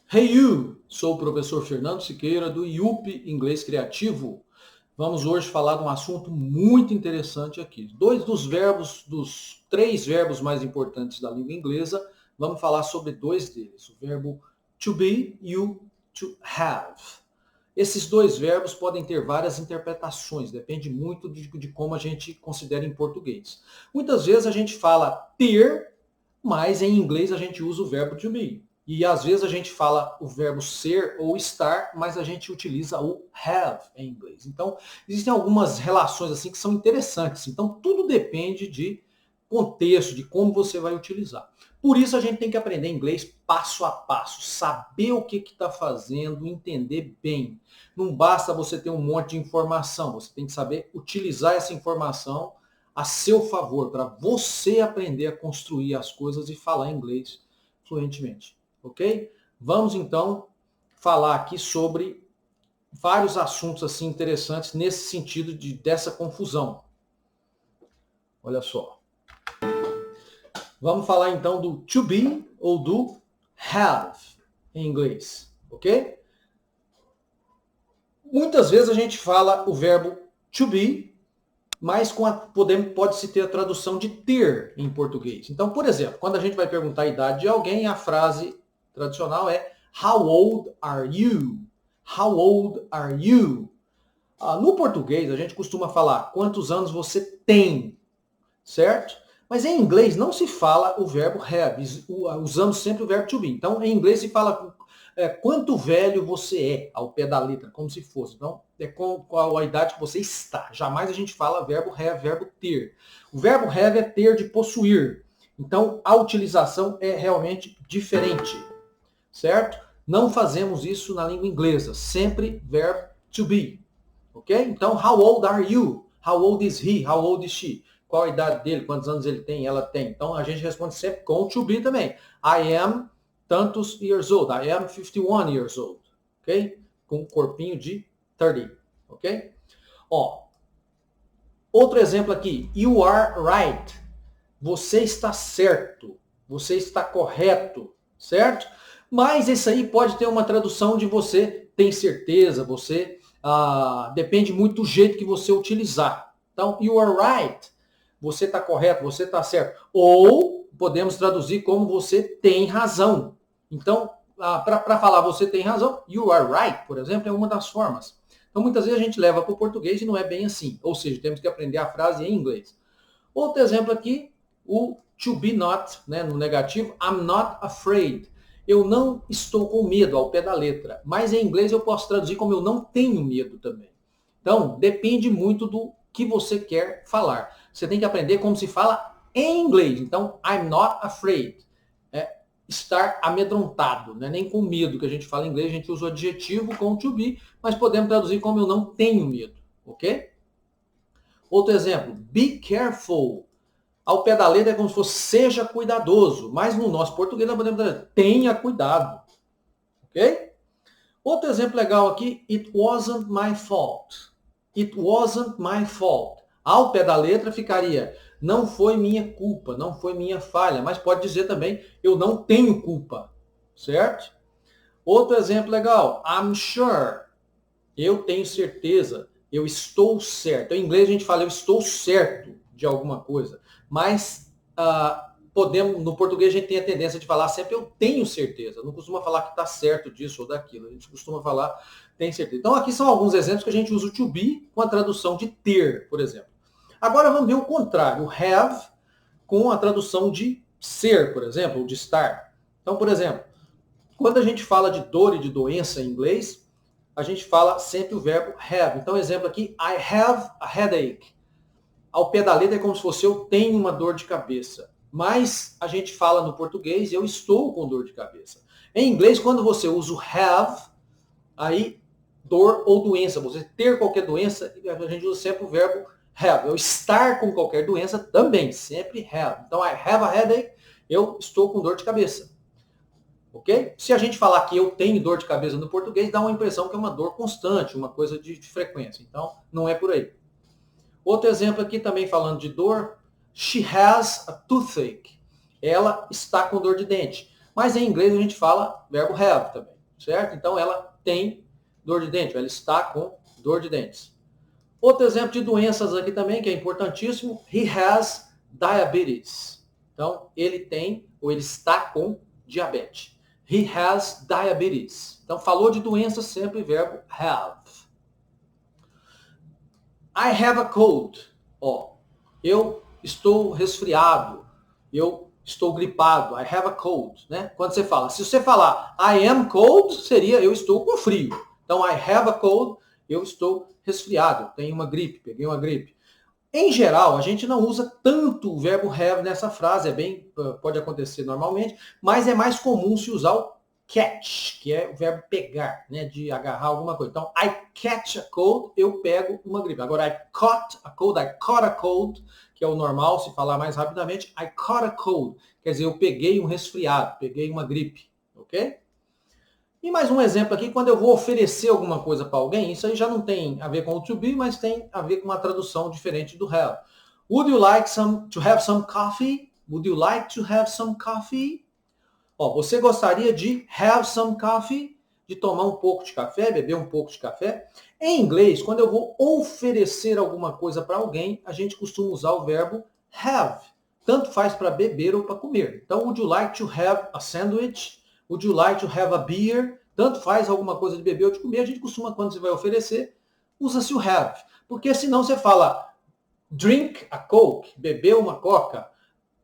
Hey you! Sou o professor Fernando Siqueira do IUP Inglês Criativo. Vamos hoje falar de um assunto muito interessante aqui. Dos três verbos mais importantes da língua inglesa, vamos falar sobre dois deles. O verbo to be e o to have. Esses dois verbos podem ter várias interpretações, depende muito de como a gente considera em português. Muitas vezes a gente fala ter, mas em inglês a gente usa o verbo to be. E às vezes a gente fala o verbo ser ou estar, mas a gente utiliza o have em inglês. Então, existem algumas relações assim que são interessantes. Então, tudo depende de contexto, de como você vai utilizar. Por isso a gente tem que aprender inglês passo a passo, saber o que está fazendo, entender bem. Não basta você ter um monte de informação, você tem que saber utilizar essa informação a seu favor, para você aprender a construir as coisas e falar inglês fluentemente, ok? Vamos então falar aqui sobre vários assuntos assim interessantes nesse sentido dessa confusão. Olha só. Vamos falar então do to be ou do have em inglês, ok? Muitas vezes a gente fala o verbo to be, mas pode-se ter a tradução de ter em português. Então, por exemplo, quando a gente vai perguntar a idade de alguém, a frase tradicional é How old are you? How old are you? No português, a gente costuma falar quantos anos você tem, certo? Mas em inglês não se fala o verbo have, usamos sempre o verbo to be. Então, em inglês se fala quanto velho você é, ao pé da letra, como se fosse. Então, é qual a idade que você está. Jamais a gente fala verbo have, verbo ter. O verbo have é ter de possuir. Então, a utilização é realmente diferente, certo? Não fazemos isso na língua inglesa. Sempre verbo to be, ok? Então, how old are you? How old is he? How old is she? Qual a idade dele? Quantos anos ele tem? Ela tem. Então, a gente responde sempre com to be também. I am tantos years old. I am 51 years old. Ok? Com um corpinho de 30. Ok? Ó, outro exemplo aqui. You are right. Você está certo. Você está correto. Certo? Mas isso aí pode ter uma tradução de você tem certeza, você depende muito do jeito que você utilizar. Então, you are right. Você está correto, você está certo. Ou podemos traduzir como você tem razão. Então, para falar você tem razão, you are right, por exemplo, é uma das formas. Então, muitas vezes a gente leva para o português e não é bem assim. Ou seja, temos que aprender a frase em inglês. Outro exemplo aqui, o to be not, né, no negativo, I'm not afraid. Eu não estou com medo, ao pé da letra. Mas em inglês eu posso traduzir como eu não tenho medo também. Então, depende muito do que você quer falar. Você tem que aprender como se fala em inglês. Então, I'm not afraid. É estar amedrontado, né? Nem com medo, que a gente fala em inglês, a gente usa o adjetivo com to be, mas podemos traduzir como eu não tenho medo, ok? Outro exemplo, be careful. Ao pé da letra é como se fosse seja cuidadoso, mas no nosso português nós podemos dizer tenha cuidado, ok? Outro exemplo legal aqui, it wasn't my fault. It wasn't my fault. Ao pé da letra ficaria não foi minha culpa, não foi minha falha, mas pode dizer também eu não tenho culpa, certo? Outro exemplo legal, I'm sure. Eu tenho certeza, eu estou certo. Em inglês a gente fala eu estou certo de alguma coisa, mas no português a gente tem a tendência de falar sempre eu tenho certeza. Não costuma falar que está certo disso ou daquilo. A gente costuma falar tem certeza. Então aqui são alguns exemplos que a gente usa o to be com a tradução de ter, por exemplo. Agora vamos ver o contrário, o have com a tradução de ser, por exemplo, ou de estar. Então, por exemplo, quando a gente fala de dor e de doença em inglês, a gente fala sempre o verbo have. Então, exemplo aqui, I have a headache. Ao pé da letra é como se fosse eu tenho uma dor de cabeça. Mas a gente fala no português, eu estou com dor de cabeça. Em inglês, quando você usa o have, aí dor ou doença, você ter qualquer doença, a gente usa sempre o verbo have. Eu estar com qualquer doença também, sempre have. Então, I have a headache, eu estou com dor de cabeça. Ok? Se a gente falar que eu tenho dor de cabeça no português, dá uma impressão que é uma dor constante, uma coisa de frequência. Então, não é por aí. Outro exemplo aqui também falando de dor. She has a toothache. Ela está com dor de dente. Mas em inglês a gente fala verbo have também. certo? Então ela tem dor de dente, ela está com dor de dentes. Outro exemplo de doenças aqui também, que é importantíssimo, he has diabetes. Então, ele tem ou ele está com diabetes. He has diabetes. Então, falou de doença, sempre verbo have. I have a cold. Ó, eu estou resfriado. Eu estou gripado. I have a cold, né? Quando você fala, se você falar I am cold, seria eu estou com frio. Então, I have a cold, eu estou resfriado, tenho uma gripe, peguei uma gripe. Em geral, a gente não usa tanto o verbo have nessa frase, pode acontecer normalmente, mas é mais comum se usar o catch, que é o verbo pegar, né, de agarrar alguma coisa. Então, I catch a cold, eu pego uma gripe. Agora, I caught a cold, que é o normal, se falar mais rapidamente, I caught a cold, quer dizer, eu peguei um resfriado, peguei uma gripe, ok? E mais um exemplo aqui, quando eu vou oferecer alguma coisa para alguém, isso aí já não tem a ver com o to be, mas tem a ver com uma tradução diferente do have. Would you like to have some coffee? Would you like to have some coffee? Ó, você gostaria de have some coffee? De tomar um pouco de café, beber um pouco de café? Em inglês, quando eu vou oferecer alguma coisa para alguém, a gente costuma usar o verbo have. Tanto faz para beber ou para comer. Então, would you like to have a sandwich? Would you like to have a beer? Tanto faz alguma coisa de beber ou de comer, a gente costuma, quando você vai oferecer, usa-se o have. Porque senão você fala drink a Coke, beber uma Coca,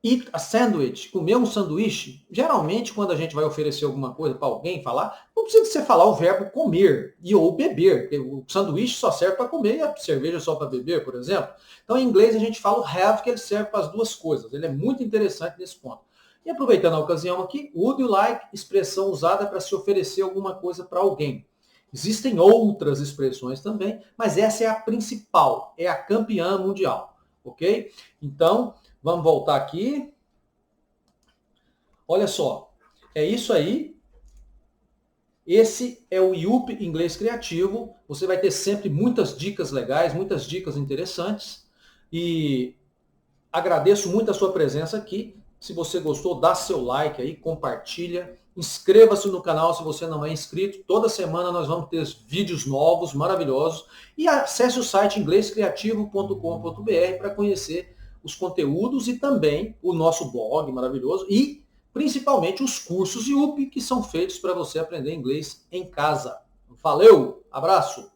eat a sandwich, comer um sanduíche. Geralmente, quando a gente vai oferecer alguma coisa para alguém falar, não precisa você falar o verbo comer e ou beber. Porque o sanduíche só serve para comer e a cerveja só para beber, por exemplo. Então, em inglês, a gente fala o have, que ele serve para as duas coisas. Ele é muito interessante nesse ponto. E aproveitando a ocasião aqui, would you like, expressão usada para se oferecer alguma coisa para alguém. Existem outras expressões também, mas essa é a principal, é a campeã mundial, ok? Então, vamos voltar aqui. Olha só, é isso aí. Esse é o IUP Inglês Criativo. Você vai ter sempre muitas dicas legais, muitas dicas interessantes. E agradeço muito a sua presença aqui. Se você gostou, dá seu like aí, compartilha. Inscreva-se no canal se você não é inscrito. Toda semana nós vamos ter vídeos novos, maravilhosos. E acesse o site inglescriativo.com.br para conhecer os conteúdos e também o nosso blog maravilhoso e principalmente os cursos IUP que são feitos para você aprender inglês em casa. Valeu, abraço!